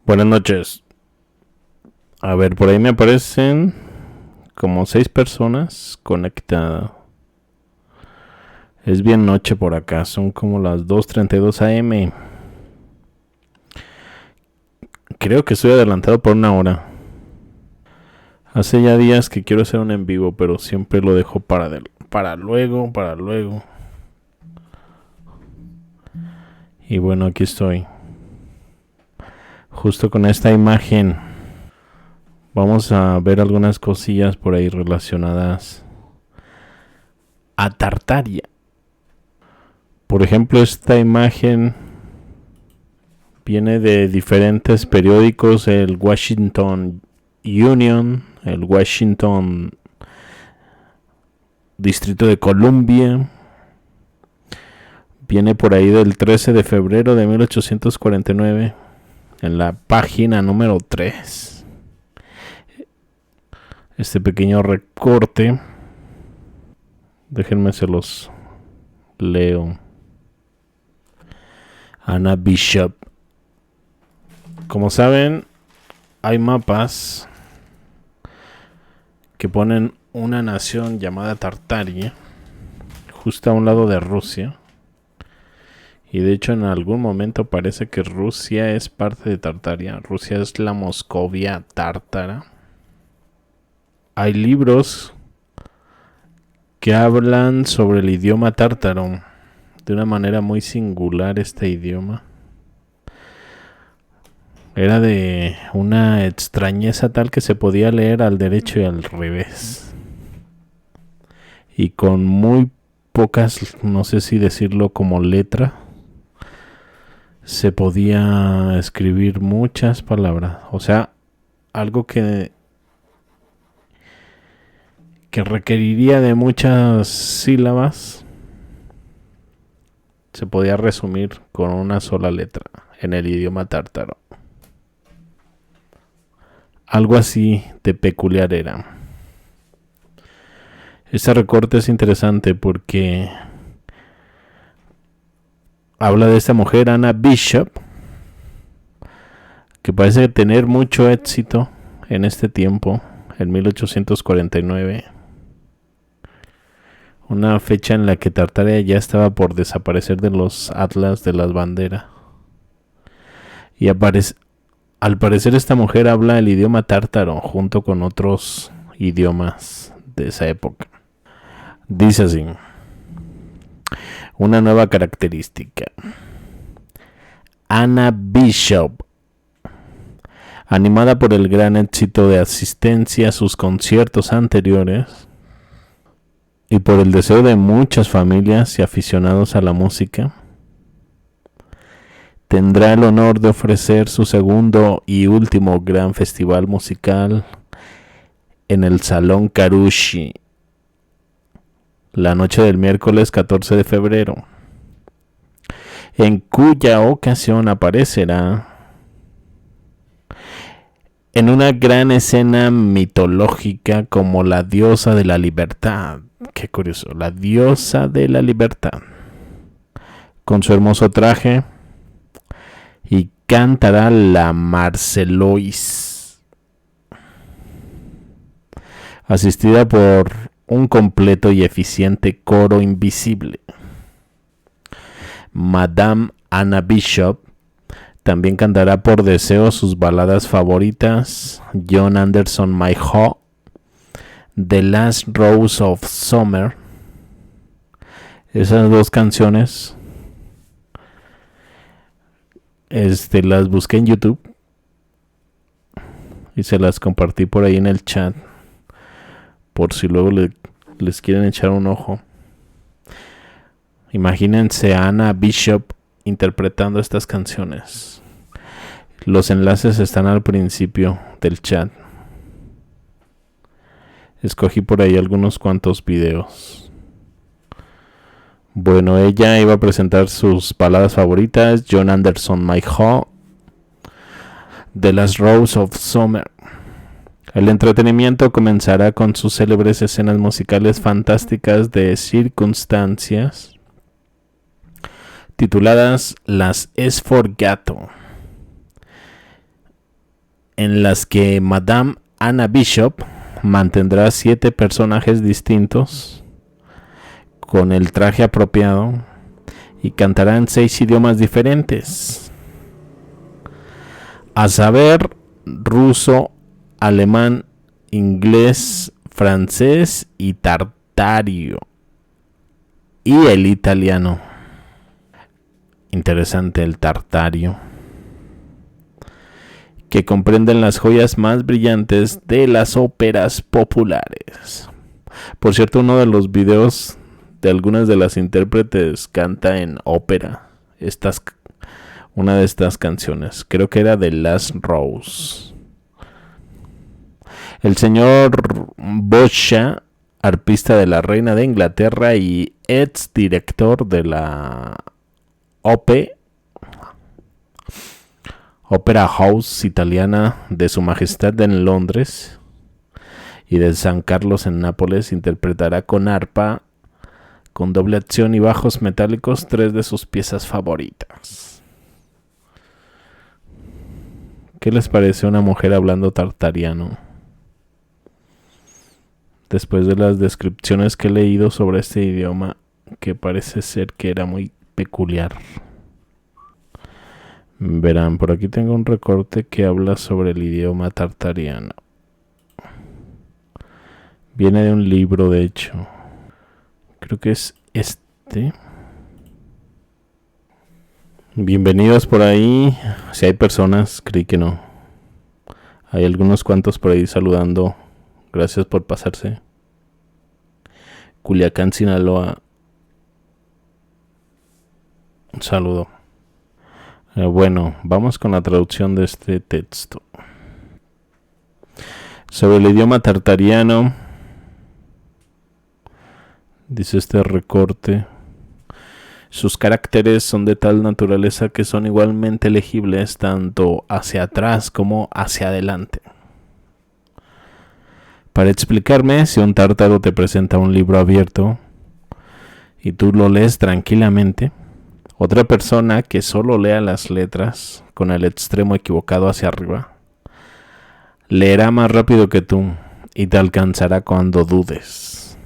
Buenas noches. A ver, por ahí me aparecen como 6 personas conectadas. Es bien noche por acá, son como las 2:32 AM. Creo que estoy adelantado por una hora. Hace ya días que quiero hacer un en vivo, pero siempre lo dejo para luego. Y bueno, aquí estoy. Justo con esta imagen. Vamos a ver algunas cosillas por ahí relacionadas a Tartaria. Por ejemplo, esta imagen viene de diferentes periódicos: el Washington Union, el Washington Distrito de Columbia. Viene por ahí del 13 de febrero de 1849, en la página número 3. Este pequeño recorte, déjenme se los leo. Anna Bishop. Como saben, hay mapas que ponen una nación llamada Tartaria justo a un lado de Rusia. Y de hecho en algún momento parece que Rusia es parte de Tartaria. Rusia es la Moscovia tártara. Hay libros que hablan sobre el idioma tártaro de una manera muy singular. Este idioma era de una extrañeza tal que se podía leer al derecho y al revés, y con muy pocas, no sé si decirlo como letra, se podía escribir muchas palabras. O sea, algo que requeriría de muchas sílabas se podía resumir con una sola letra en el idioma tártaro. Algo así de peculiar era. Este recorte es interesante porque habla de esta mujer, Anna Bishop, que parece tener mucho éxito en este tiempo, en 1849. Una fecha en la que Tartaria ya estaba por desaparecer de los atlas de las banderas. Y al parecer esta mujer habla el idioma tártaro junto con otros idiomas de esa época. Dice así: una nueva característica. Anna Bishop, animada por el gran éxito de asistencia a sus conciertos anteriores y por el deseo de muchas familias y aficionados a la música, tendrá el honor de ofrecer su segundo y último gran festival musical en el Salón Karushi, la noche del miércoles 14 de febrero, en cuya ocasión aparecerá en una gran escena mitológica como la diosa de la libertad. Qué curioso, la diosa de la libertad, con su hermoso traje, y cantará la Marcelois, asistida por un completo y eficiente coro invisible. Madame Anna Bishop también cantará por deseo sus baladas favoritas: John Anderson My Heart, The Last Rose of Summer. Esas dos canciones las busqué en YouTube y se las compartí por ahí en el chat, por si luego les quieren echar un ojo. Imagínense a Anna Bishop interpretando estas canciones. Los enlaces están al principio del chat. Escogí por ahí algunos cuantos videos. Bueno, ella iba a presentar sus baladas favoritas: John Anderson My Heart, The Last Rose of Summer. El entretenimiento comenzará con sus célebres escenas musicales fantásticas de circunstancias, tituladas Las Sforgato, en las que Madame Anna Bishop mantendrá 7 personajes distintos con el traje apropiado y cantará en 6 idiomas diferentes, a saber, ruso, alemán, inglés, francés y tartario, y el italiano. Interesante el tartario, que comprenden las joyas más brillantes de las óperas populares. Por cierto, uno de los videos de algunas de las intérpretes canta en ópera una de estas canciones. Creo que era de Last Rose. El señor Boscha, arpista de la Reina de Inglaterra y ex director de la Opera House italiana de Su Majestad en Londres y de San Carlos en Nápoles, interpretará con arpa, con doble acción y bajos metálicos 3 de sus piezas favoritas. ¿Qué les parece una mujer hablando tartariano? Después de las descripciones que he leído sobre este idioma, que parece ser que era muy peculiar. Verán, por aquí tengo un recorte que habla sobre el idioma tartariano. Viene de un libro, de hecho. Creo que es este. Bienvenidos por ahí. Si hay personas, creí que no. Hay algunos cuantos por ahí saludando. Gracias por pasarse. Culiacán, Sinaloa. Un saludo. Bueno, vamos con la traducción de este texto. Sobre el idioma tartariano, dice este recorte: sus caracteres son de tal naturaleza que son igualmente legibles tanto hacia atrás como hacia adelante. Para explicarme, si un tártaro te presenta un libro abierto y tú lo lees tranquilamente, otra persona que solo lea las letras con el extremo equivocado hacia arriba, leerá más rápido que tú y te alcanzará cuando dudes.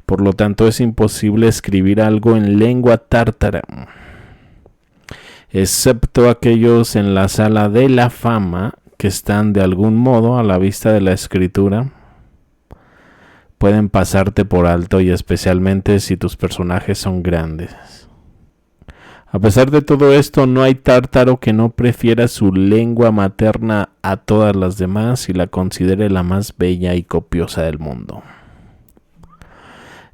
Por lo tanto, es imposible escribir algo en lengua tártara, excepto aquellos en la sala de la fama que están de algún modo a la vista de la escritura. Pueden pasarte por alto, y especialmente si tus personajes son grandes. A pesar de todo esto, no hay tártaro que no prefiera su lengua materna a todas las demás y la considere la más bella y copiosa del mundo.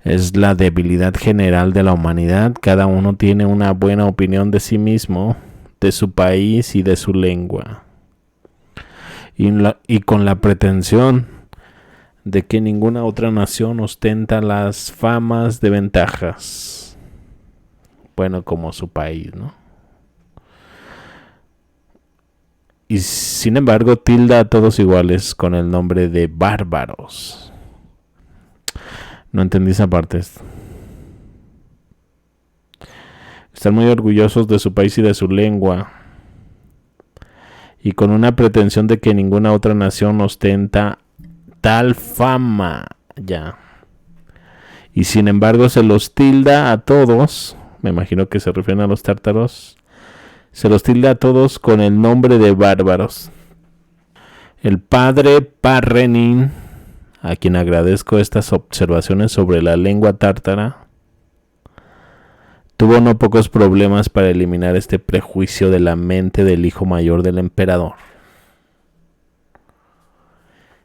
Es la debilidad general de la humanidad. Cada uno tiene una buena opinión de sí mismo, de su país y de su lengua. Y con la pretensión de que ninguna otra nación ostenta las famas de ventajas. Bueno, como su país, ¿no? Y sin embargo, tilda a todos iguales con el nombre de bárbaros. No entendí esa parte. Están muy orgullosos de su país y de su lengua, y con una pretensión de que ninguna otra nación ostenta tal fama, ya. Y sin embargo se los tilda a todos, me imagino que se refieren a los tártaros, se los tilda a todos con el nombre de bárbaros. El padre Parrenin, a quien agradezco estas observaciones sobre la lengua tártara, tuvo no pocos problemas para eliminar este prejuicio de la mente del hijo mayor del emperador.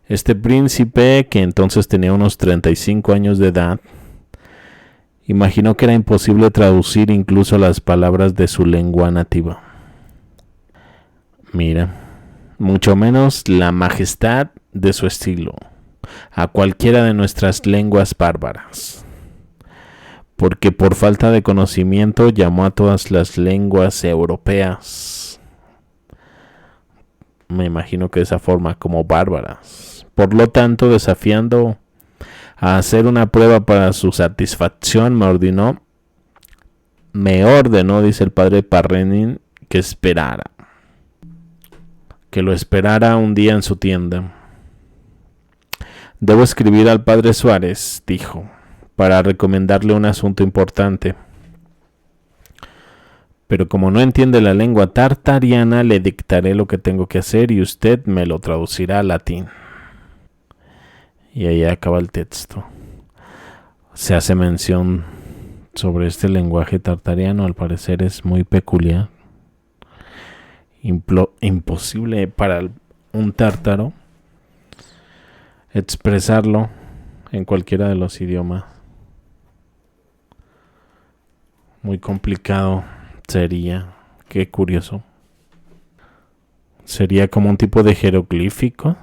Este príncipe, que entonces tenía unos 35 años de edad, imaginó que era imposible traducir incluso las palabras de su lengua nativa. Mira, mucho menos la majestad de su estilo, a cualquiera de nuestras lenguas bárbaras. Porque por falta de conocimiento llamó a todas las lenguas europeas, me imagino que de esa forma, como bárbaras. Por lo tanto, desafiando a hacer una prueba para su satisfacción, me ordenó, dice el padre Parrenin, que esperara. que lo esperara un día en su tienda. Debo escribir al padre Suárez, dijo, para recomendarle un asunto importante. Pero como no entiende la lengua tartariana, le dictaré lo que tengo que hacer y usted me lo traducirá al latín. Y ahí acaba el texto. Se hace mención sobre este lenguaje tartariano, al parecer es muy peculiar. Imposible para un tártaro expresarlo en cualquiera de los idiomas. Muy complicado sería. Qué curioso. Sería como un tipo de jeroglífico.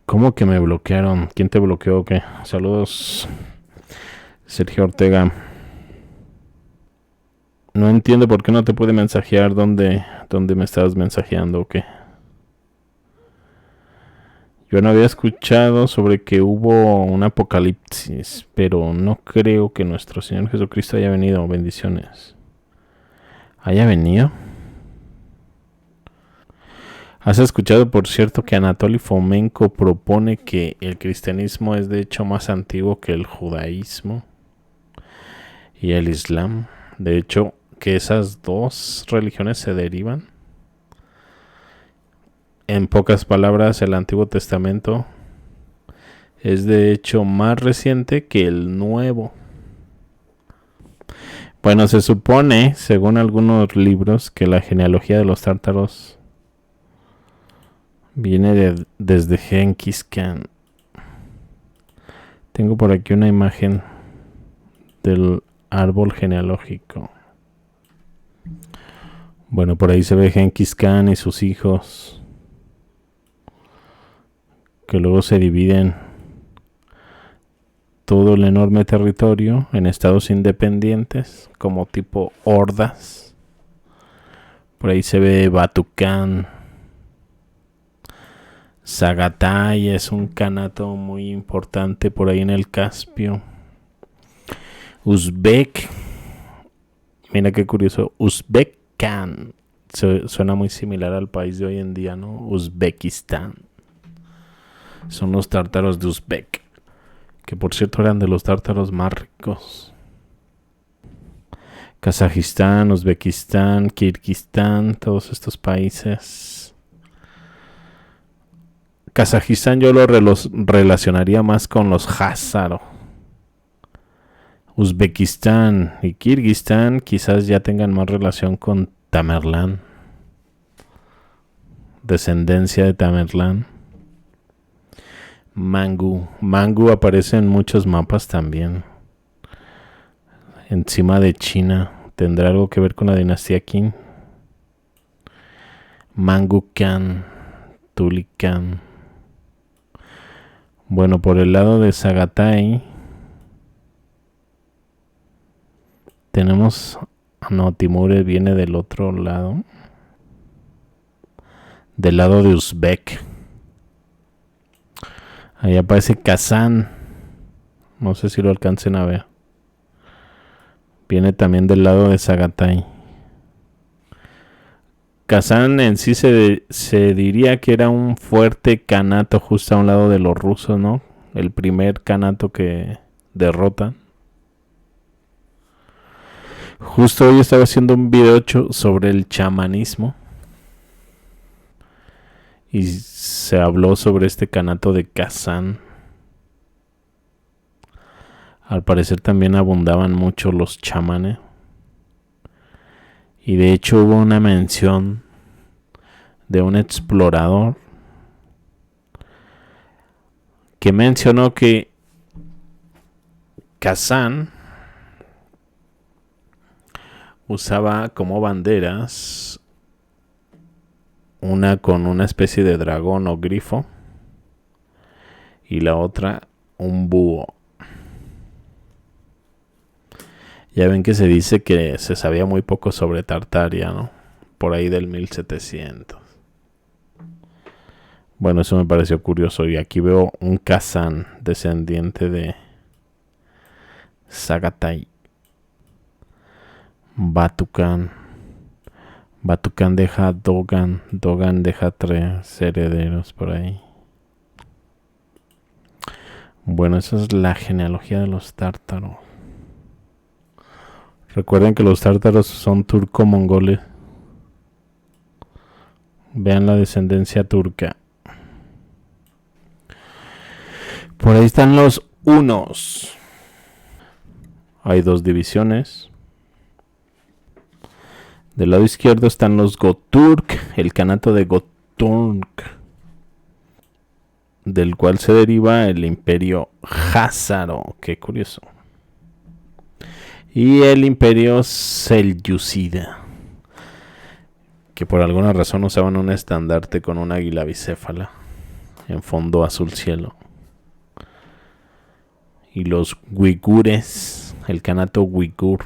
¿Cómo que me bloquearon? ¿Quién te bloqueó o qué? Saludos, Sergio Ortega. No entiendo por qué no te pude mensajear dónde me estabas mensajeando o qué. Yo no había escuchado sobre que hubo un apocalipsis, pero no creo que nuestro Señor Jesucristo haya venido. Bendiciones. ¿Haya venido? ¿Has escuchado, por cierto, que Anatoly Fomenko propone que el cristianismo es de hecho más antiguo que el judaísmo y el islam? De hecho, que esas dos religiones se derivan. En pocas palabras, el Antiguo Testamento es de hecho más reciente que el Nuevo. Bueno, se supone, según algunos libros, que la genealogía de los tártaros viene desde Genghis Khan. Tengo por aquí una imagen del árbol genealógico. Bueno, por ahí se ve Genghis Khan y sus hijos, que luego se dividen todo el enorme territorio en estados independientes, como tipo hordas. Por ahí se ve Batu Khan. Sagatay es un kanato muy importante por ahí en el Caspio. Uzbek, mira qué curioso, Uzbek Khan. Suena muy similar al país de hoy en día, ¿no? Uzbekistán. Son los tártaros de Uzbek, que por cierto eran de los tártaros más ricos. Kazajistán, Uzbekistán, Kirguistán, todos estos países. Kazajistán yo lo relacionaría más con los házaro. Uzbekistán y Kirguistán quizás ya tengan más relación con Tamerlán. Descendencia de Tamerlán. Mangu aparece en muchos mapas también. Encima de China. ¿Tendrá algo que ver con la dinastía Qin? Mangu Khan, Tuli Khan. Bueno, por el lado de Sagatay tenemos... No, Timur viene del otro lado. Del lado de Uzbek. Ahí aparece Kazán. No sé si lo alcancen a ver. Viene también del lado de Sagatay. Kazán en sí se diría que era un fuerte kanato justo a un lado de los rusos, ¿no? El primer kanato que derrotan. Justo hoy estaba haciendo un video sobre el chamanismo. Y se habló sobre este kanato de Kazán. Al parecer también abundaban mucho los chamanes. Y de hecho hubo una mención de un explorador que mencionó que Kazán usaba como banderas una con una especie de dragón o grifo y la otra un búho. Ya ven que se dice que se sabía muy poco sobre Tartaria, ¿no? Por ahí del 1700. Bueno, eso me pareció curioso. Y aquí veo un Kazán, descendiente de Sagatay. Batu Khan. Batucán deja Dogan. Dogan deja 3 herederos por ahí. Bueno, esa es la genealogía de los tártaros. Recuerden que los tártaros son turco-mongoles. Vean la descendencia turca. Por ahí están los hunos. Hay 2 divisiones. Del lado izquierdo están los Goturk, el kanato de Goturk, del cual se deriva el imperio Házaro. Qué curioso. Y el imperio Selyúcida, que por alguna razón usaban un estandarte con un águila bicéfala en fondo azul cielo. Y los uigures, el kanato uigur.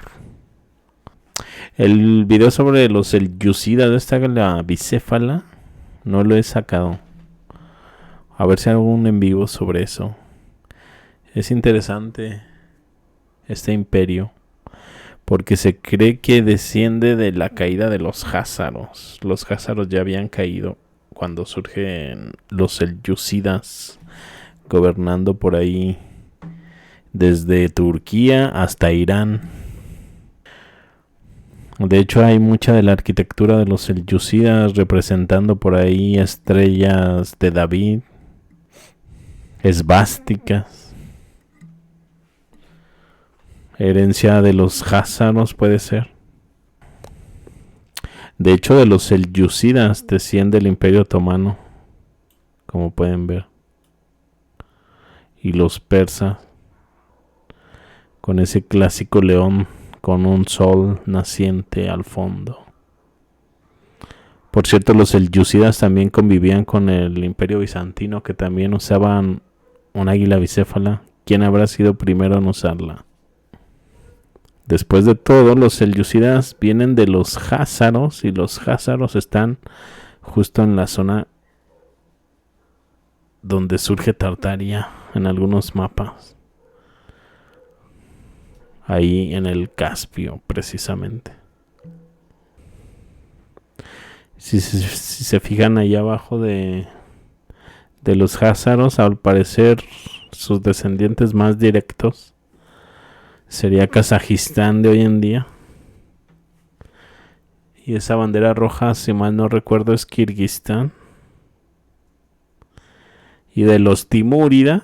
El video sobre los selyúcidas de esta águila bicéfala no lo he sacado. A ver si hago un en vivo sobre eso. Es interesante este imperio, porque se cree que desciende de la caída de los házaros. Los házaros ya habían caído cuando surgen los selyúcidas, gobernando por ahí desde Turquía hasta Irán. De hecho, hay mucha de la arquitectura de los selyúcidas representando por ahí estrellas de David, esvásticas, herencia de los házaros puede ser. De hecho, de los selyúcidas desciende el Imperio Otomano, como pueden ver, y los persas, con ese clásico león con un sol naciente al fondo. Por cierto, los selyúcidas también convivían con el Imperio Bizantino, que también usaban un águila bicéfala. ¿Quién habrá sido primero en usarla? Después de todo, los selyúcidas vienen de los házaros, y los házaros están justo en la zona donde surge Tartaria en algunos mapas. Ahí en el Caspio, precisamente. Si se fijan ahí abajo de los házaros, al parecer sus descendientes más directos sería Kazajistán de hoy en día. Y esa bandera roja, si mal no recuerdo, es Kirguistán. Y de los Timúridas,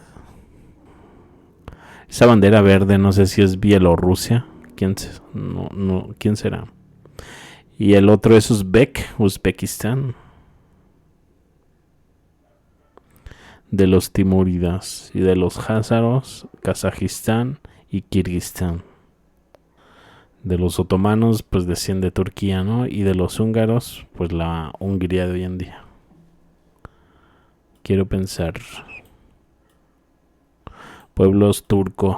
esa bandera verde, no sé si es Bielorrusia. ¿Quién será? Y el otro es Uzbekistán. De los Timúridas. Y de los házaros, Kazajistán y Kirguistán. De los otomanos, pues desciende Turquía, ¿no? Y de los húngaros, pues la Hungría de hoy en día. Quiero pensar. Pueblos turcos.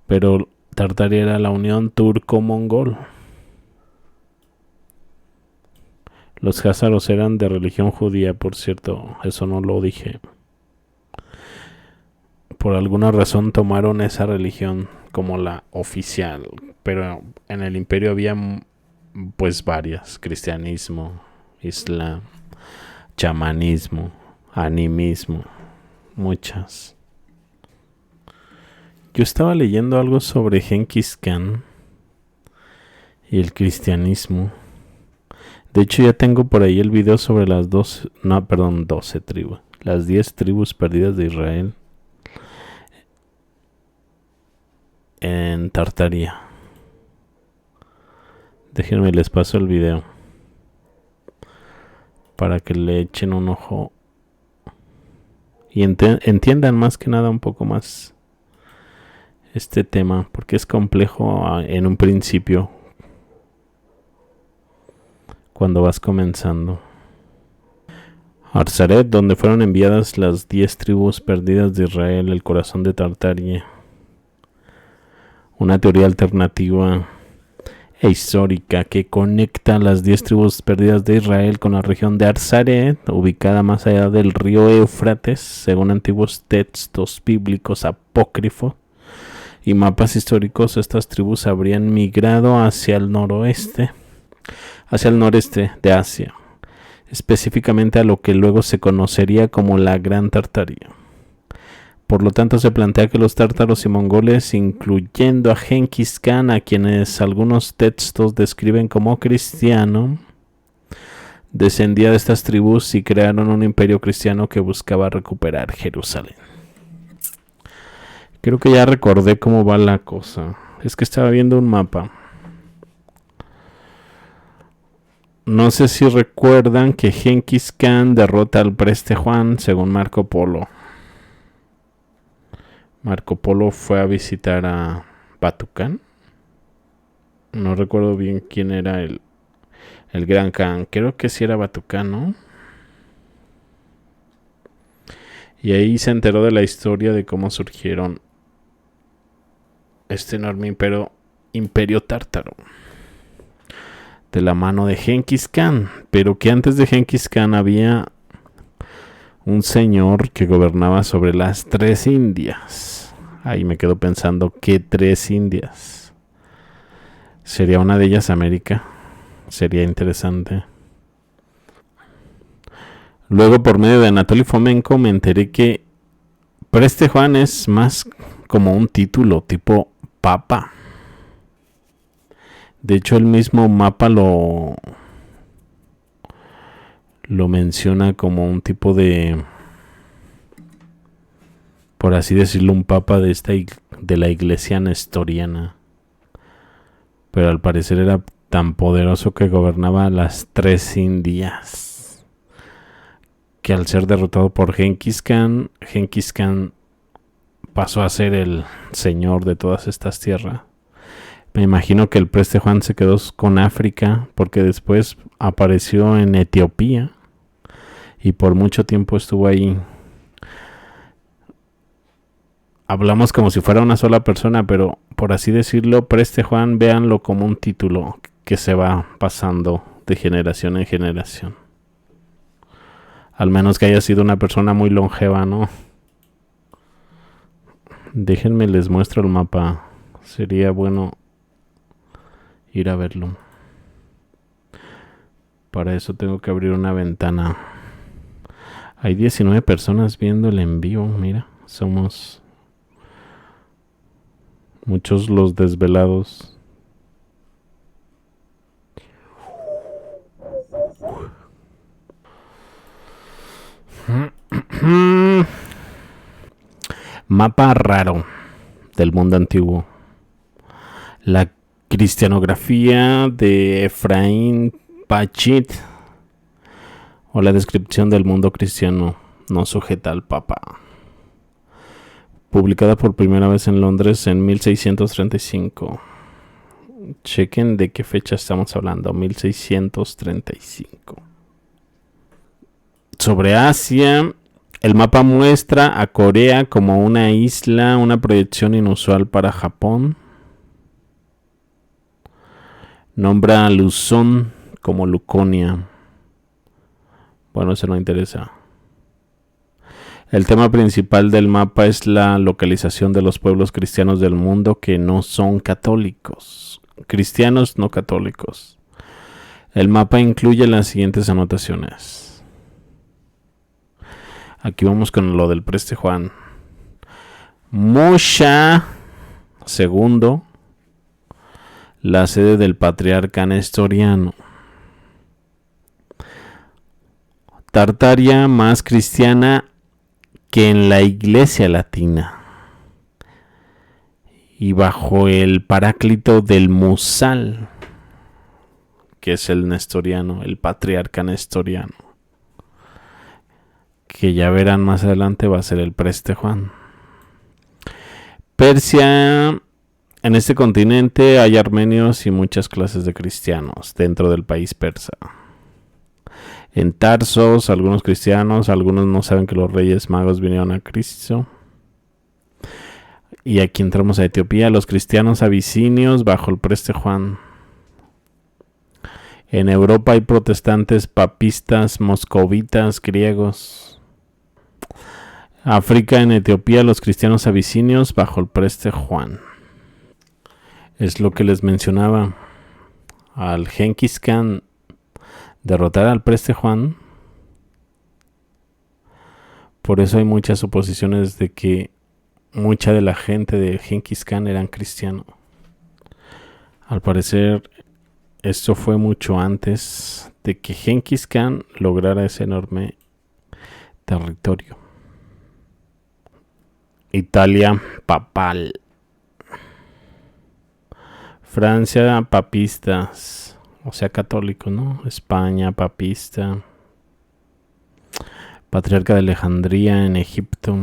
Pero Tartaria era la unión turco-mongol. Los házaros eran de religión judía, por cierto. Eso no lo dije. Por alguna razón tomaron esa religión como la oficial. Pero en el imperio había pues varias. Cristianismo, islam, chamanismo, animismo. Muchas. Yo estaba leyendo algo sobre Genghis Khan y el cristianismo. De hecho, ya tengo por ahí el video sobre las 12 tribus. Las 10 tribus perdidas de Israel en Tartaria. Déjenme les paso el video para que le echen un ojo y entiendan más que nada un poco más este tema, porque es complejo en un principio cuando vas comenzando. Arzaret, donde fueron enviadas las 10 tribus perdidas de Israel, el corazón de Tartaria. Una teoría alternativa e histórica que conecta las 10 tribus perdidas de Israel con la región de Arzaret, ubicada más allá del río Éufrates, según antiguos textos bíblicos apócrifos y mapas históricos. Estas tribus habrían migrado hacia el noroeste hacia el noreste de Asia, específicamente a lo que luego se conocería como la Gran Tartaria. Por lo tanto, se plantea que los tártaros y mongoles, incluyendo a Genghis Khan, a quienes algunos textos describen como cristiano, descendía de estas tribus y crearon un imperio cristiano que buscaba recuperar Jerusalén. Creo que ya recordé cómo va la cosa. Es que estaba viendo un mapa. No sé si recuerdan que Genghis Khan derrota al preste Juan según Marco Polo. Marco Polo fue a visitar a Batucán. No recuerdo bien quién era el gran Khan. Creo que sí era Batucán, ¿no? Y ahí se enteró de la historia de cómo surgieron este enorme imperio tártaro. De la mano de Genghis Khan. Pero que antes de Genghis Khan había un señor que gobernaba sobre las 3 Indias. Ahí me quedo pensando, ¿qué 3 Indias? ¿Sería una de ellas América? Sería interesante. Luego, por medio de Anatoly Fomenko, me enteré que Preste Juan es más como un título tipo papa. De hecho, el mismo mapa lo menciona como un tipo de, por así decirlo, un papa de la iglesia nestoriana. Pero al parecer era tan poderoso que gobernaba las 3 Indias, que al ser derrotado por Genghis Khan pasó a ser el señor de todas estas tierras. Me imagino que el preste Juan se quedó con África, porque después apareció en Etiopía y por mucho tiempo estuvo ahí. Hablamos como si fuera una sola persona, pero por así decirlo, preste Juan, véanlo como un título que se va pasando de generación en generación. Al menos que haya sido una persona muy longeva, ¿no? Déjenme les muestro el mapa. Sería bueno ir a verlo. Para eso tengo que abrir una ventana. Hay 19 personas viendo el envío. Mira, somos muchos los desvelados. Mapa raro del mundo antiguo. La cristianografía de Efraín Pachit, o la descripción del mundo cristiano no sujeta al Papa. Publicada por primera vez en Londres en 1635. Chequen de qué fecha estamos hablando. 1635. Sobre Asia, el mapa muestra a Corea como una isla, una proyección inusual para Japón. Nombra a Luzón como Luconia. Bueno, eso no interesa. El tema principal del mapa es la localización de los pueblos cristianos del mundo que no son católicos. Cristianos no católicos. El mapa incluye las siguientes anotaciones. Aquí vamos con lo del preste Juan. Mosha II, la sede del patriarca nestoriano. Tartaria más cristiana que en la iglesia latina. Y bajo el paráclito del Musal, que es el nestoriano, el patriarca nestoriano. Que ya verán más adelante va a ser el preste Juan. Persia, en este continente hay armenios y muchas clases de cristianos dentro del país persa. En Tarsos, algunos cristianos, algunos no saben que los reyes magos vinieron a Cristo. Y aquí entramos a Etiopía, los cristianos abisinios bajo el preste Juan. En Europa hay protestantes, papistas, moscovitas, griegos. África, en Etiopía, los cristianos abisinios bajo el preste Juan. Es lo que les mencionaba. al Genghis Khan derrotar al Preste Juan. Por eso hay muchas suposiciones de que mucha de la gente de Genghis Khan eran cristianos. Al parecer, esto fue mucho antes de que Genghis Khan lograra ese enorme territorio. Italia papal. Francia papistas, o sea católicos, ¿no? España papista. Patriarca de Alejandría en Egipto.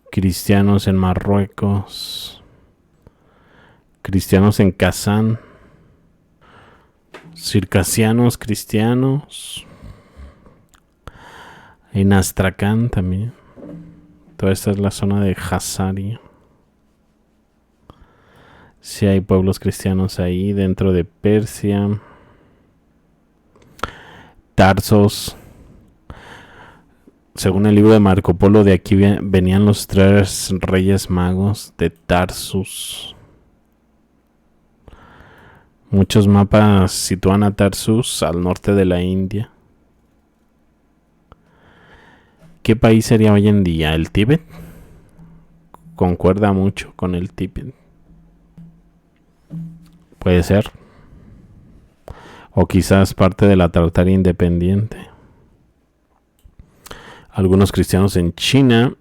Cristianos en Marruecos. Cristianos en Kazán. Circasianos cristianos. En Astracán también. Toda esta es la zona de Hazaria. Sí hay pueblos cristianos ahí dentro de Persia. Tarsos. Según el libro de Marco Polo, de aquí venían los 3 reyes magos de Tarsus. Muchos mapas sitúan a Tarsus al norte de la India. ¿Qué país sería hoy en día? ¿El Tíbet? Concuerda mucho con el Tíbet. Puede ser. O quizás parte de la Tartaria independiente. Algunos cristianos en China.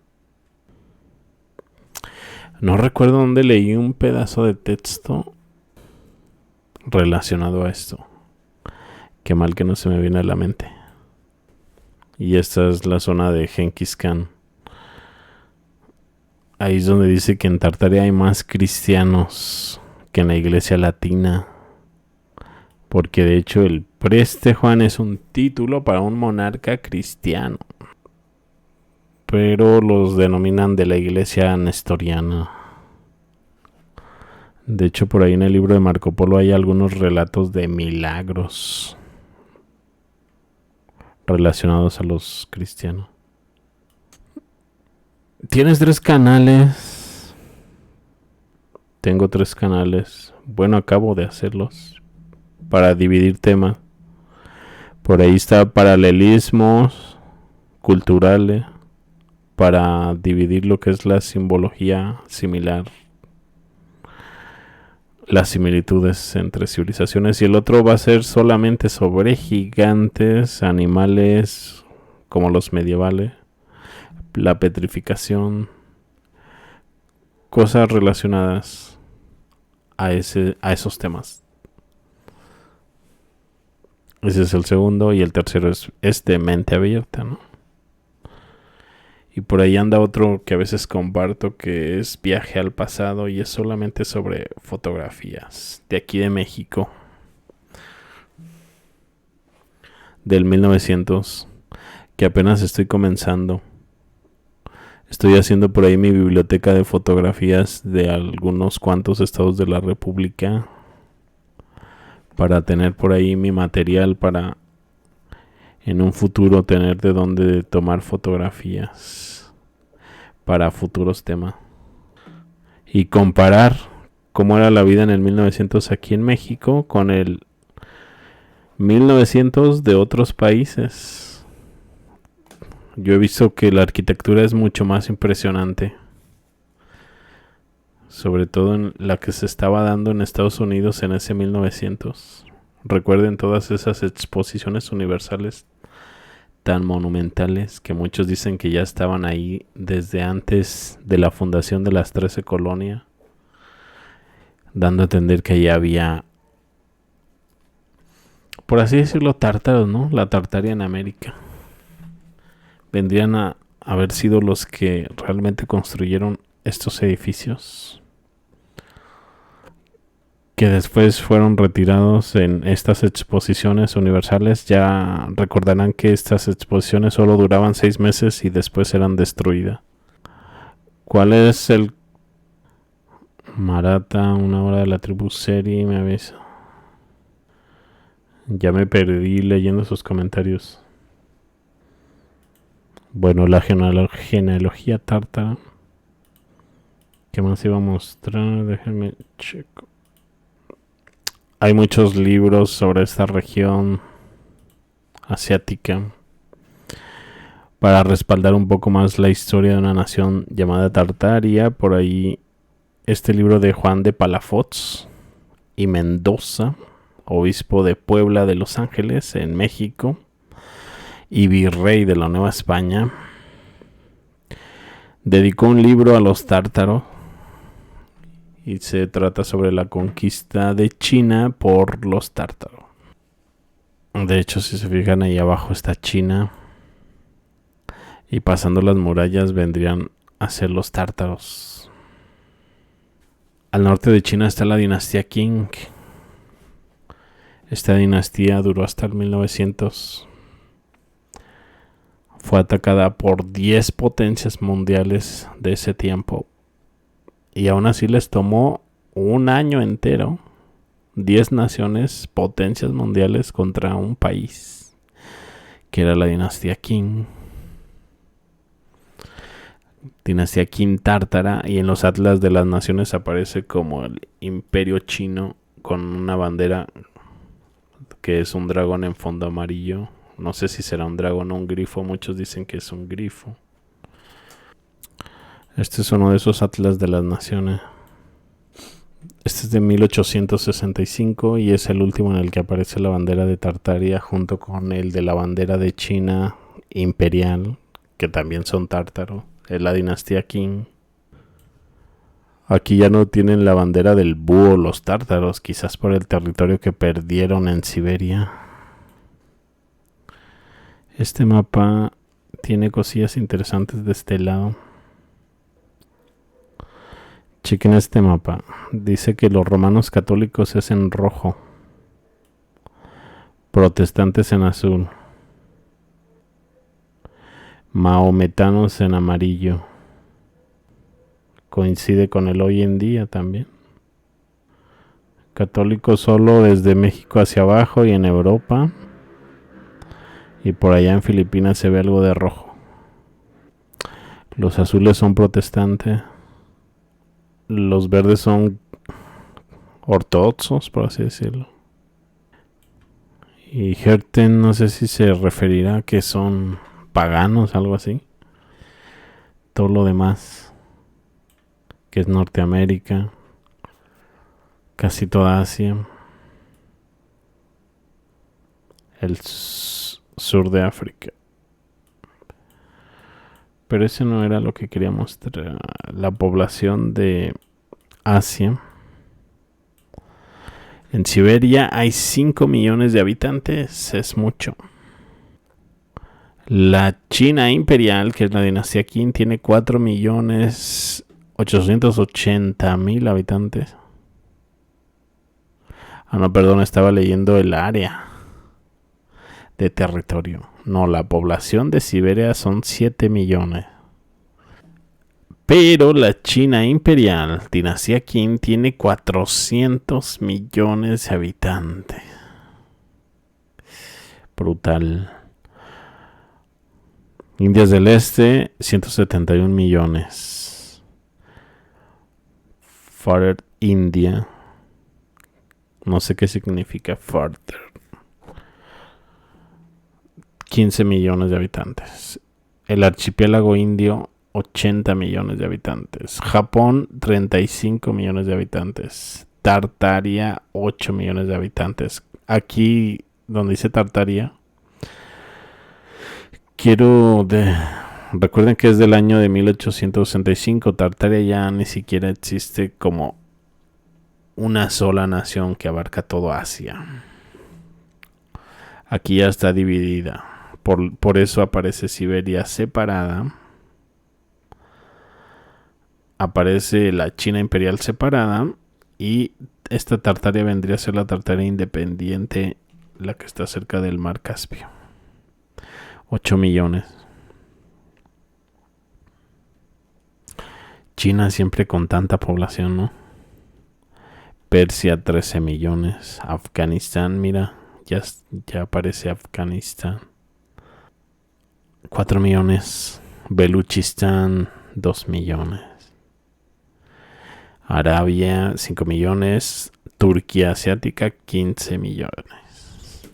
No recuerdo dónde leí un pedazo de texto relacionado a esto. Qué mal que no se me viene a la mente. Y esta es la zona de Genghis Khan. Ahí es donde dice que en Tartaria hay más cristianos que en la iglesia latina. Porque de hecho el Preste Juan es un título para un monarca cristiano. Pero los denominan de la iglesia nestoriana. De hecho, por ahí en el libro de Marco Polo hay algunos relatos de milagros relacionados a los cristianos. ¿Tienes 3 canales? Tengo 3 canales. Bueno, acabo de hacerlos para dividir temas. Por ahí está paralelismos culturales, para dividir lo que es la simbología similar, las similitudes entre civilizaciones, y el otro va a ser solamente sobre gigantes, animales como los medievales, la petrificación, cosas relacionadas a esos temas. Ese es el segundo, y el tercero es de mente abierta, ¿no? Y por ahí anda otro que a veces comparto, que es viaje al pasado, y es solamente sobre fotografías de aquí de México, del 1900, que apenas estoy comenzando. Estoy haciendo por ahí mi biblioteca de fotografías de algunos cuantos estados de la República, para tener por ahí mi material para en un futuro tener de dónde tomar fotografías para futuros temas. Y comparar cómo era la vida en el 1900 aquí en México con el 1900 de otros países. Yo he visto que la arquitectura es mucho más impresionante. Sobre todo en la que se estaba dando en Estados Unidos en ese 1900. Recuerden todas esas exposiciones universales tan monumentales que muchos dicen que ya estaban ahí desde antes de la fundación de las 13 colonias, dando a entender que ya había, por así decirlo, tártaros, ¿no? La Tartaria en América. Vendrían a haber sido los que realmente construyeron estos edificios, que después fueron retirados en estas exposiciones universales. Ya recordarán que estas exposiciones solo duraban 6 meses y después eran destruidas. ¿Cuál es el Marata? Una hora de la tribu Seri, me avisa. Ya me perdí leyendo sus comentarios. Bueno, la genealogía tártara. ¿Qué más iba a mostrar? Déjenme checo. Hay muchos libros sobre esta región asiática para respaldar un poco más la historia de una nación llamada Tartaria. Por ahí este libro de Juan de Palafox y Mendoza, obispo de Puebla de Los Ángeles en México y virrey de la Nueva España, dedicó un libro a los tártaros y se trata sobre la conquista de China por los tártaros. De hecho, si se fijan, ahí abajo está China y pasando las murallas vendrían a ser los tártaros. Al norte de China está la dinastía Qing. Esta dinastía duró hasta el 1900. Fue atacada por 10 potencias mundiales de ese tiempo. Y aún así les tomó un año entero. 10 naciones, potencias mundiales contra un país, que era la dinastía Qing. Dinastía Qing tártara, y en los atlas de las naciones aparece como el imperio chino con una bandera que es un dragón en fondo amarillo. No sé si será un dragón o un grifo, muchos dicen que es un grifo. Este es uno de esos atlas de las naciones. Este es de 1865 y es el último en el que aparece la bandera de Tartaria junto con el de la bandera de China imperial, que también son tártaros. Es la dinastía Qing. Aquí ya no tienen la bandera del búho los tártaros, quizás por el territorio que perdieron en Siberia. Este mapa tiene cosillas interesantes de este lado. Chequen este mapa. Dice que los romanos católicos es en rojo, protestantes en azul, maometanos en amarillo. Coincide con el hoy en día también. Católicos solo desde México hacia abajo y en Europa. Y por allá en Filipinas se ve algo de rojo. Los azules son protestantes. Los verdes son ortodoxos, por así decirlo. Y Herten, no sé si se referirá a que son paganos, algo así. Todo lo demás, que es Norteamérica, casi toda Asia, el sur de África. Pero ese no era lo que quería mostrar. La población de Asia. En Siberia hay 5 millones de habitantes. Es mucho. La China imperial, que es la dinastía Qing, tiene 4.880.000 habitantes. No, perdón, estaba leyendo el área de territorio. No, la población de Siberia son 7 millones. Pero la China imperial, dinastía Qing, tiene 400 millones de habitantes. Brutal. Indias del Este, 171 millones. Farther India. No sé qué significa farther. 15 millones de habitantes. El archipiélago indio, 80 millones de habitantes. Japón, 35 millones de habitantes. Tartaria, 8 millones de habitantes. Aquí, donde dice Tartaria, recuerden que es del año de 1865. Tartaria ya ni siquiera existe como una sola nación que abarca todo Asia. Aquí ya está dividida. Por eso aparece Siberia separada. Aparece la China imperial separada. Y esta Tartaria vendría a ser la Tartaria independiente, la que está cerca del mar Caspio. 8 millones. China siempre con tanta población, ¿no? Persia, 13 millones. Afganistán, mira, ya aparece Afganistán. 4 millones. Beluchistán, 2 millones. Arabia, 5 millones. Turquía asiática, 15 millones.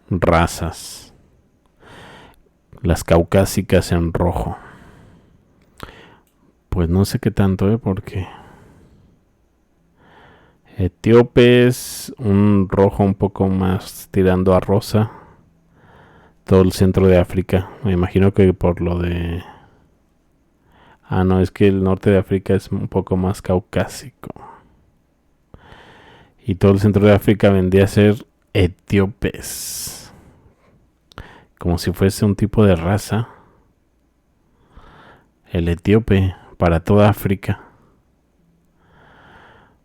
Razas. Las caucásicas en rojo. Pues no sé qué tanto, porque etíopes, un rojo un poco más tirando a rosa. Todo el centro de África. Me imagino que por lo de... Ah, no, es que el norte de África es un poco más caucásico. Y todo el centro de África vendría a ser etíopes. Como si fuese un tipo de raza. El etíope para toda África.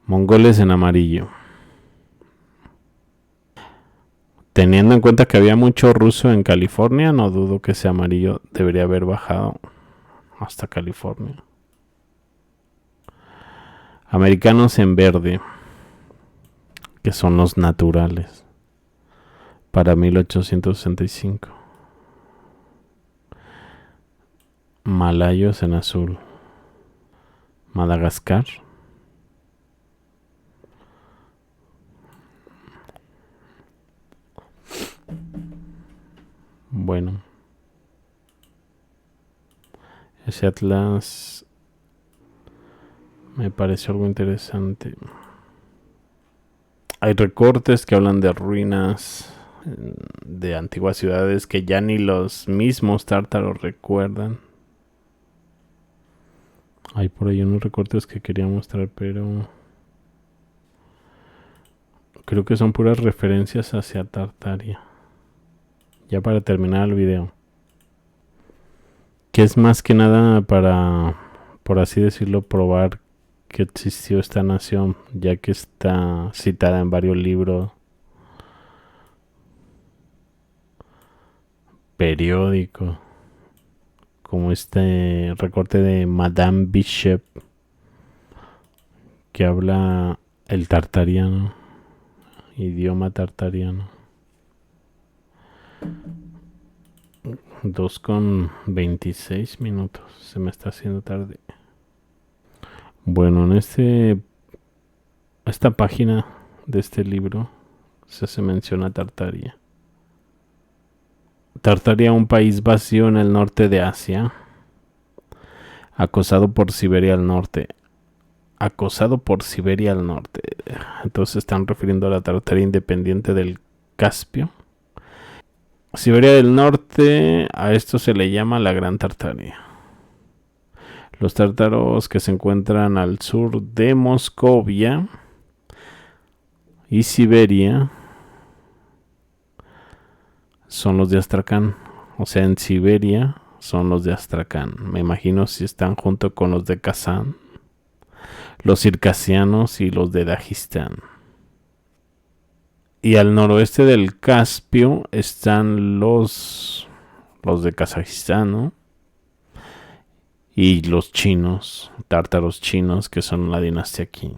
Mongoles en amarillo. Teniendo en cuenta que había mucho ruso en California, no dudo que ese amarillo debería haber bajado hasta California. Americanos en verde, que son los naturales, para 1865. Malayos en azul. Madagascar. Bueno, ese atlas me pareció algo interesante. Hay recortes que hablan de ruinas de antiguas ciudades que ya ni los mismos tártaros recuerdan. Hay por ahí unos recortes que quería mostrar, pero creo que son puras referencias hacia Tartaria. Ya para terminar el video, que es más que nada para, por así decirlo, probar que existió esta nación, ya que está citada en varios libros, periódicos, como este recorte de Madame Bishop, que habla el tartariano, idioma tartariano. 2:26 minutos. Se me está haciendo tarde. Bueno, en esta página de este libro se menciona Tartaria. Tartaria, un país vacío en el norte de Asia, acosado por Siberia al norte. Entonces están refiriendo a la Tartaria independiente del Caspio. Siberia del Norte, a esto se le llama la Gran Tartaria. Los tártaros que se encuentran al sur de Moscovia y Siberia son los de Astracán. O sea, en Siberia son los de Astracán. Me imagino si están junto con los de Kazán, los circasianos y los de Dagestán. Y al noroeste del Caspio están los de Kazajistán, ¿no? Y los chinos, tártaros chinos, que son la dinastía Qin.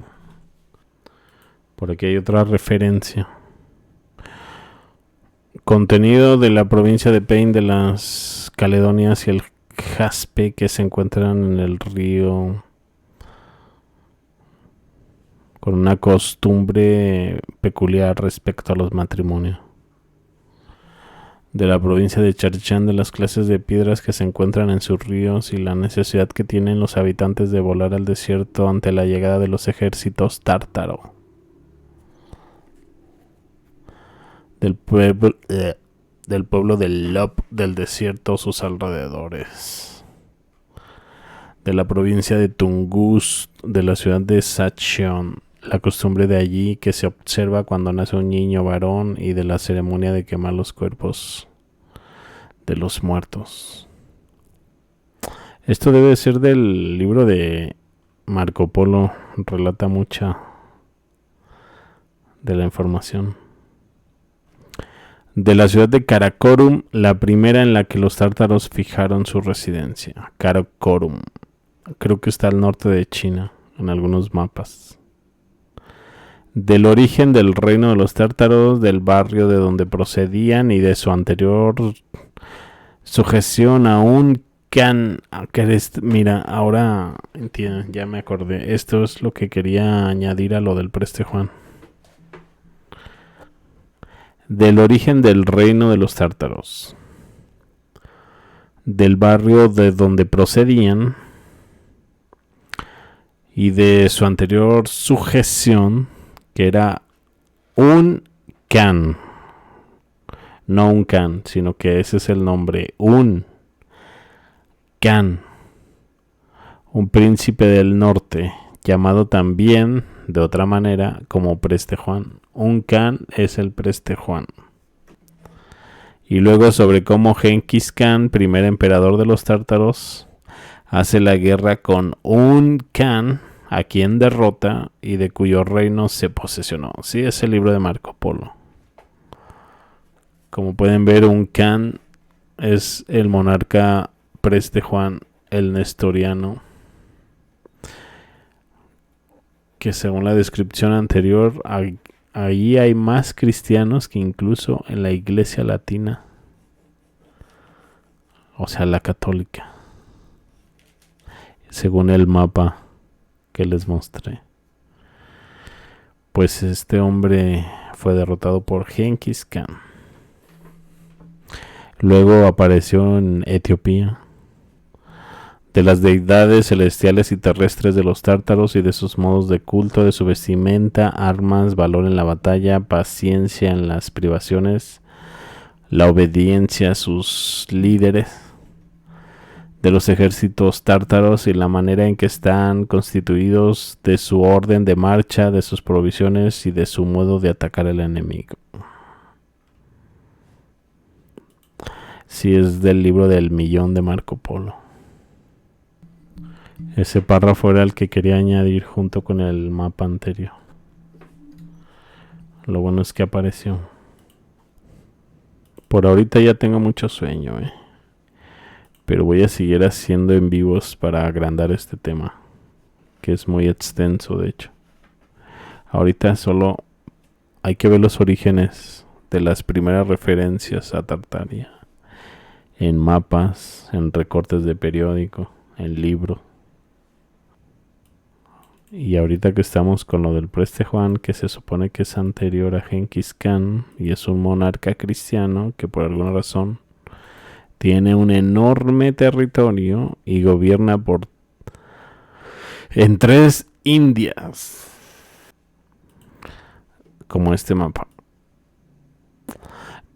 Por aquí hay otra referencia. Contenido de la provincia de Pein, de las Caledonias y el Jaspe, que se encuentran en el río, con una costumbre peculiar respecto a los matrimonios. De la provincia de Charchán, de las clases de piedras que se encuentran en sus ríos y la necesidad que tienen los habitantes de volar al desierto ante la llegada de los ejércitos tártaro. Del pueblo de Lop, del desierto, sus alrededores. De la provincia de Tungus, de la ciudad de Sacheon, la costumbre de allí que se observa cuando nace un niño varón y de la ceremonia de quemar los cuerpos de los muertos. Esto debe ser del libro de Marco Polo, relata mucha de la información. De la ciudad de Karakorum, la primera en la que los tártaros fijaron su residencia. Karakorum, creo que está al norte de China, en algunos mapas. Del origen del reino de los tártaros, del barrio de donde procedían y de su anterior sujeción a un Khan, mira, ahora entiendo, ya me acordé. Esto es lo que quería añadir a lo del Preste Juan. Del origen del reino de los tártaros, del barrio de donde procedían y de su anterior sujeción, que era un Khan, no un Khan, sino que ese es el nombre, un Khan, un príncipe del norte, llamado también de otra manera como Preste Juan. Un Khan es el Preste Juan. Y luego sobre cómo Genghis Khan, primer emperador de los tártaros, hace la guerra con un Khan, a quien derrota y de cuyo reino se posesionó. Sí, es el libro de Marco Polo. Como pueden ver, un Khan es el monarca Preste Juan el Nestoriano, que según la descripción anterior, ahí hay más cristianos que incluso en la iglesia latina, o sea, la católica, según el mapa que les mostré. Pues este hombre fue derrotado por Genghis Khan. Luego apareció en Etiopía. De las deidades celestiales y terrestres de los tártaros y de sus modos de culto, de su vestimenta, armas, valor en la batalla, paciencia en las privaciones, la obediencia a sus líderes, de los ejércitos tártaros y la manera en que están constituidos, de su orden de marcha, de sus provisiones y de su modo de atacar al enemigo. Sí, es del libro del millón de Marco Polo. Ese párrafo era el que quería añadir junto con el mapa anterior. Lo bueno es que apareció. Por ahorita ya tengo mucho sueño, pero voy a seguir haciendo en vivos para agrandar este tema, que es muy extenso de hecho. Ahorita solo hay que ver los orígenes de las primeras referencias a Tartaria, en mapas, en recortes de periódico, en libros. Y ahorita que estamos con lo del Preste Juan, que se supone que es anterior a Genghis Khan y es un monarca cristiano que por alguna razón tiene un enorme territorio y gobierna en 3 Indias, como este mapa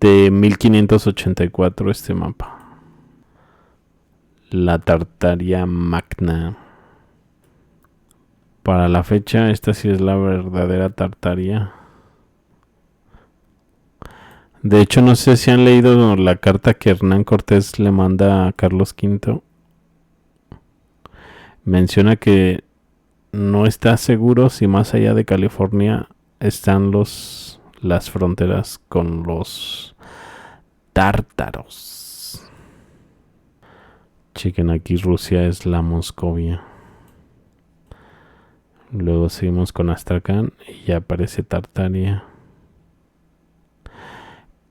de 1584, este mapa, la Tartaria Magna. Para la fecha, esta sí es la verdadera Tartaria. De hecho, no sé si han leído la carta que Hernán Cortés le manda a Carlos V. Menciona que no está seguro si más allá de California están las fronteras con los tártaros. Chequen, aquí Rusia es la Moscovia. Luego seguimos con Astracán y ya aparece Tartaria.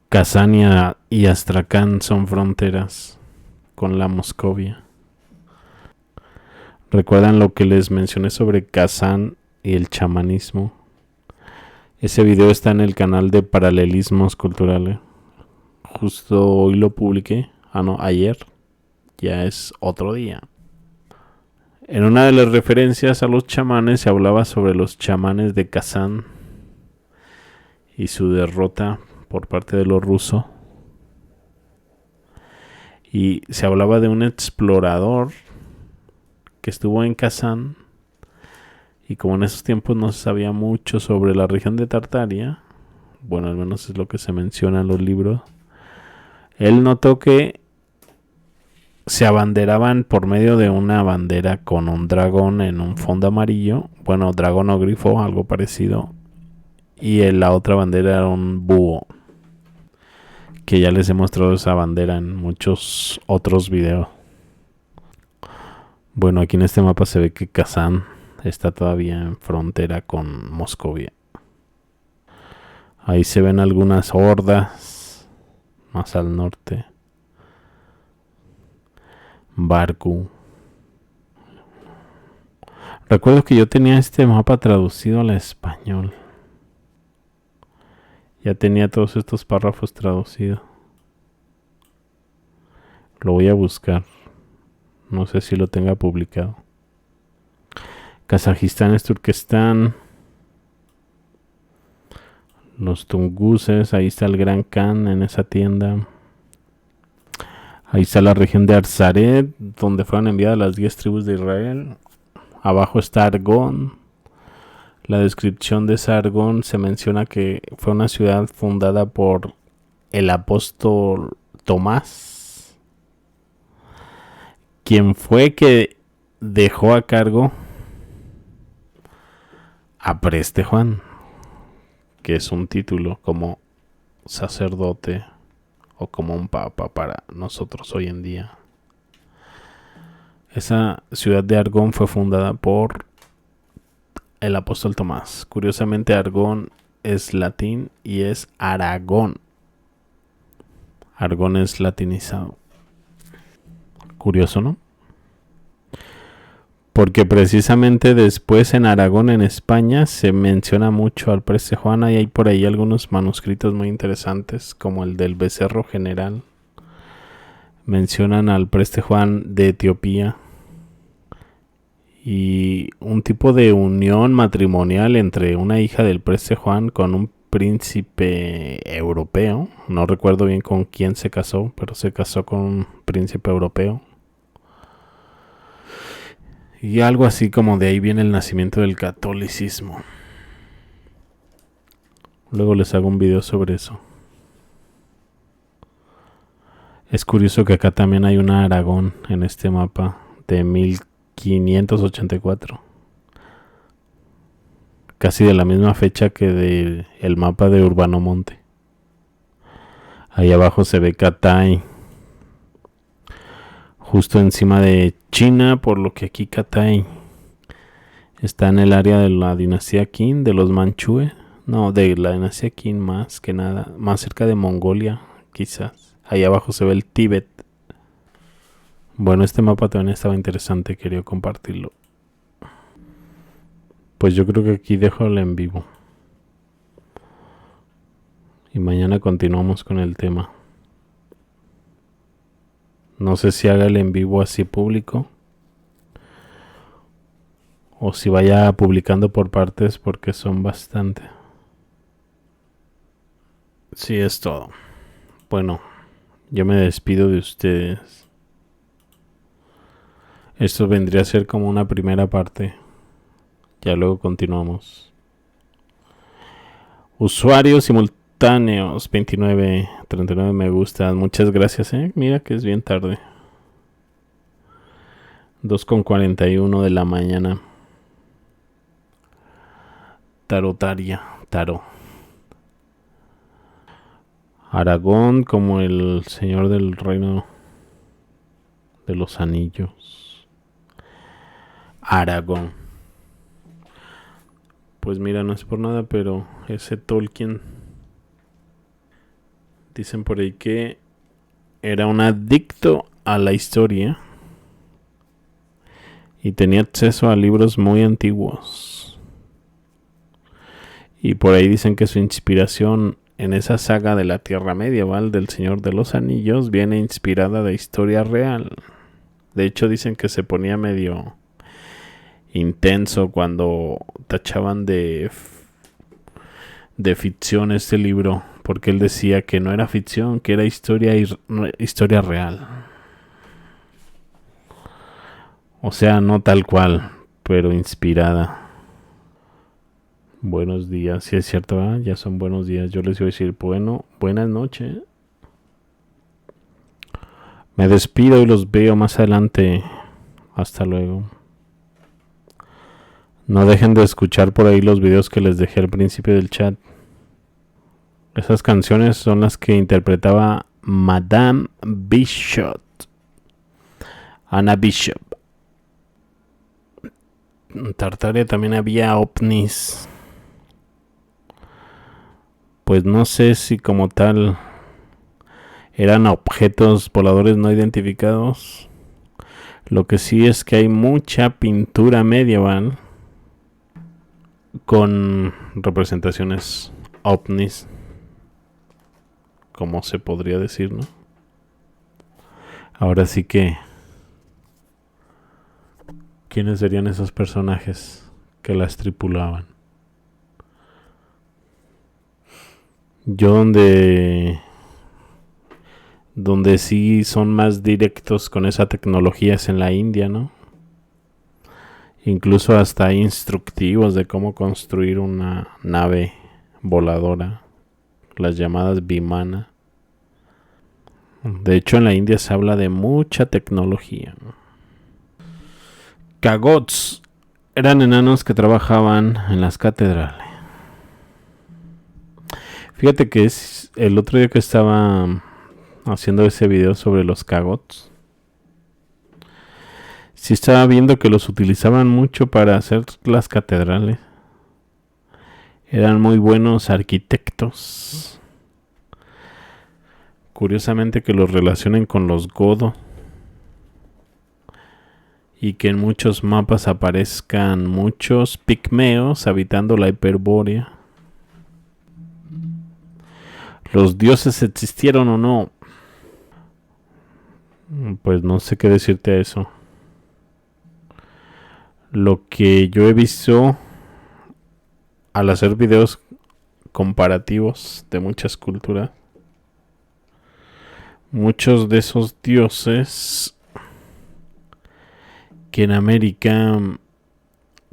Kazania y Astracán son fronteras con la Moscovia. ¿Recuerdan lo que les mencioné sobre Kazán y el chamanismo? Ese video está en el canal de Paralelismos Culturales. Justo hoy lo publiqué. Ayer. Ya es otro día. En una de las referencias a los chamanes se hablaba sobre los chamanes de Kazán y su derrota por parte de los rusos. Y se hablaba de un explorador que estuvo en Kazán, y como en esos tiempos no se sabía mucho sobre la región de Tartaria, bueno, al menos es lo que se menciona en los libros, él notó que se abanderaban por medio de una bandera con un dragón en un fondo amarillo, bueno, dragón o grifo, algo parecido, y en la otra bandera era un búho, que ya les he mostrado esa bandera en muchos otros videos. Bueno, aquí en este mapa se ve que Kazán está todavía en frontera con Moscovia. Ahí se ven algunas hordas más al norte. Barku. Recuerdo que yo tenía este mapa traducido al español. Ya tenía todos estos párrafos traducidos. Lo voy a buscar. No sé si lo tenga publicado. Kazajistán es Turquestán. Los tunguses. Ahí está el Gran Khan en esa tienda. Ahí está la región de Arzaret, donde fueron enviadas las 10 tribus de Israel. Abajo está Argón. La descripción de Sargón se menciona que fue una ciudad fundada por el apóstol Tomás, quien fue que dejó a cargo a Preste Juan, que es un título como sacerdote o como un papa para nosotros hoy en día. Esa ciudad de Argón fue fundada por el apóstol Tomás. Curiosamente, Argón es latín y es Aragón. Argón es latinizado. Curioso, ¿no? Porque precisamente después en Aragón, en España, se menciona mucho al Preste Juan. Y hay por ahí algunos manuscritos muy interesantes, como el del Becerro General. Mencionan al Preste Juan de Etiopía. Y un tipo de unión matrimonial entre una hija del Preste Juan con un príncipe europeo. No recuerdo bien con quién se casó, pero se casó con un príncipe europeo. Y algo así como de ahí viene el nacimiento del catolicismo. Luego les hago un video sobre eso. Es curioso que acá también hay una Aragón en este mapa de 1584. Casi de la misma fecha que del mapa de Urbano Monte. Ahí abajo se ve Catay, justo encima de China, por lo que aquí Catay está en el área de la dinastía Qin, de los Manchúes. No, de la dinastía Qin más que nada, más cerca de Mongolia, quizás. Ahí abajo se ve el Tíbet. Bueno, este mapa también estaba interesante, quería compartirlo. Pues yo creo que aquí dejo el en vivo. Y mañana continuamos con el tema. No sé si haga el en vivo así público. O si vaya publicando por partes porque son bastante. Sí, es todo. Bueno, yo me despido de ustedes. Esto vendría a ser como una primera parte. Ya luego continuamos. Usuarios simultáneos 29, 39 me gustan. Muchas gracias, Mira que es bien tarde. 2:41 de la mañana. Tarotaria, Tarot. Aragón como el señor del reino de los anillos. Aragón. Pues mira, no es por nada, pero ese Tolkien, dicen por ahí que era un adicto a la historia y tenía acceso a libros muy antiguos. Y por ahí dicen que su inspiración en esa saga de la Tierra Medieval del Señor de los Anillos viene inspirada de historia real. De hecho dicen que se ponía medio intenso cuando tachaban de ficción este libro, porque él decía que no era ficción, que era historia real. O sea, no tal cual, pero inspirada. Buenos días, si es cierto, ¿verdad? Ya son buenos días. Yo les iba a decir, bueno, buenas noches. Me despido y los veo más adelante. Hasta luego. No dejen de escuchar por ahí los videos que les dejé al principio del chat. Esas canciones son las que interpretaba Madame Bishop, Anna Bishop. En Tartaria también había ovnis. Pues no sé si como tal eran objetos voladores no identificados Lo que sí es que hay mucha pintura medieval con representaciones ovnis, como se podría decir, ¿no? Ahora sí que, ¿quiénes serían esos personajes que las tripulaban? Yo donde sí son más directos con esa tecnología es en la India, ¿no? Incluso hasta hay instructivos de cómo construir una nave voladora, las llamadas Vimana. De hecho, en la India se habla de mucha tecnología. Cagots eran enanos que trabajaban en las catedrales. Fíjate que es el otro día que estaba haciendo ese video sobre los cagots. Sí estaba viendo que los utilizaban mucho para hacer las catedrales. Eran muy buenos arquitectos. Curiosamente que los relacionen con los godo. Y que en muchos mapas aparezcan muchos pigmeos habitando la Hiperbórea. ¿Los dioses existieron o no? Pues no sé qué decirte a eso. Lo que yo he visto al hacer videos comparativos de muchas culturas, muchos de esos dioses que en América,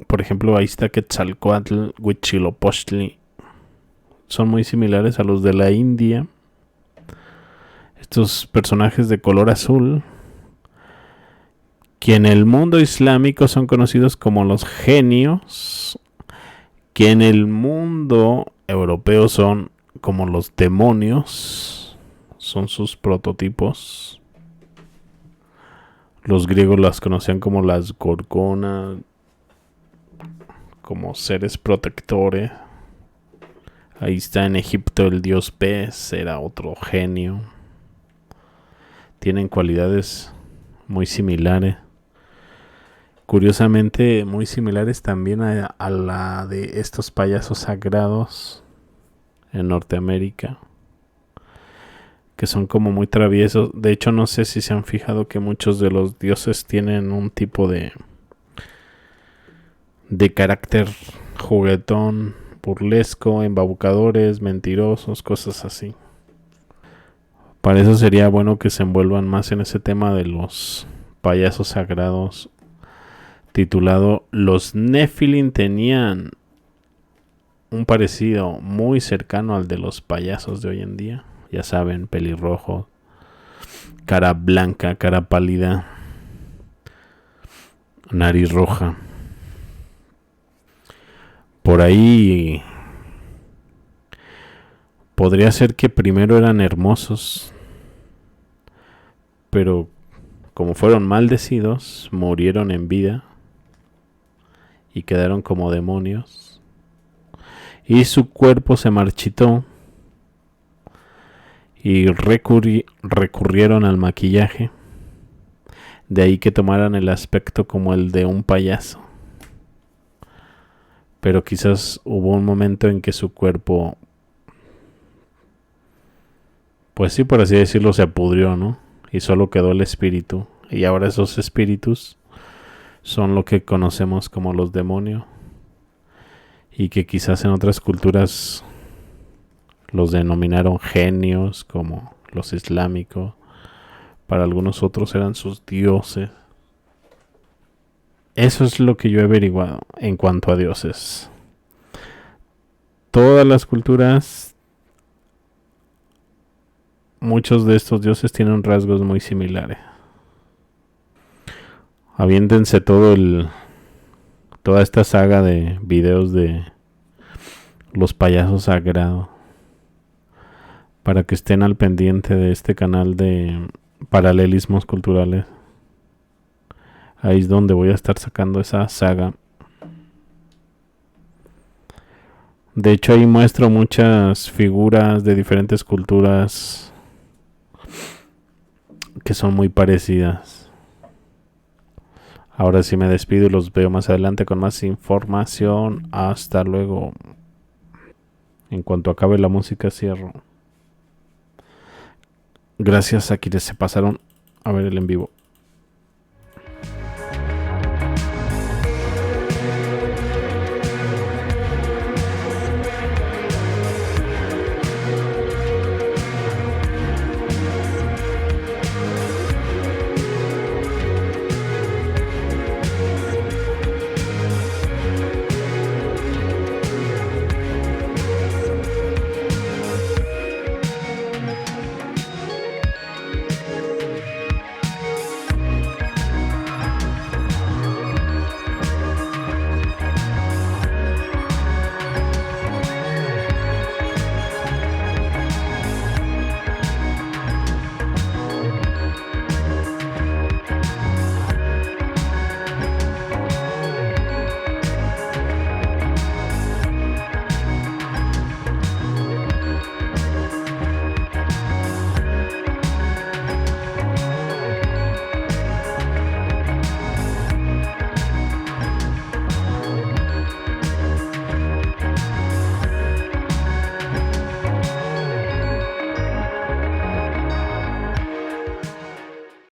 por ejemplo, ahí está Quetzalcóatl, Huitzilopochtli, son muy similares a los de la India. Estos personajes de color azul, que en el mundo islámico son conocidos como los genios, que en el mundo europeo son como los demonios, son sus prototipos. Los griegos las conocían como las gorgonas, como seres protectores. Ahí está en Egipto el dios pez, era otro genio. Tienen cualidades muy similares. Curiosamente muy similares también a la de estos payasos sagrados en Norteamérica, que son como muy traviesos. De hecho, no sé si se han fijado que muchos de los dioses tienen un tipo de carácter juguetón, burlesco, embaucadores, mentirosos, cosas así. Para eso sería bueno que se envuelvan más en ese tema de los payasos sagrados, titulado Los Nephilim. Tenían un parecido muy cercano al de los payasos de hoy en día. Ya saben, pelirrojo, cara blanca, cara pálida, nariz roja. Por ahí podría ser que primero eran hermosos, pero como fueron maldecidos, murieron en vida y quedaron como demonios. Y su cuerpo se marchitó y recurrieron al maquillaje. De ahí que tomaran el aspecto como el de un payaso. Pero quizás hubo un momento en que su cuerpo, pues sí, por así decirlo, se pudrió, ¿no? Y solo quedó el espíritu. Y ahora esos espíritus son lo que conocemos como los demonios. Y que quizás en otras culturas los denominaron genios, como los islámicos. Para algunos otros eran sus dioses. Eso es lo que yo he averiguado en cuanto a dioses. Todas las culturas, muchos de estos dioses tienen rasgos muy similares. Aviéntense toda esta saga de videos de los payasos sagrados, para que estén al pendiente de este canal de paralelismos culturales. Ahí es donde voy a estar sacando esa saga. De hecho, ahí muestro muchas figuras de diferentes culturas que son muy parecidas. Ahora sí me despido y los veo más adelante con más información. Hasta luego. En cuanto acabe la música cierro. Gracias a quienes se pasaron a ver el en vivo.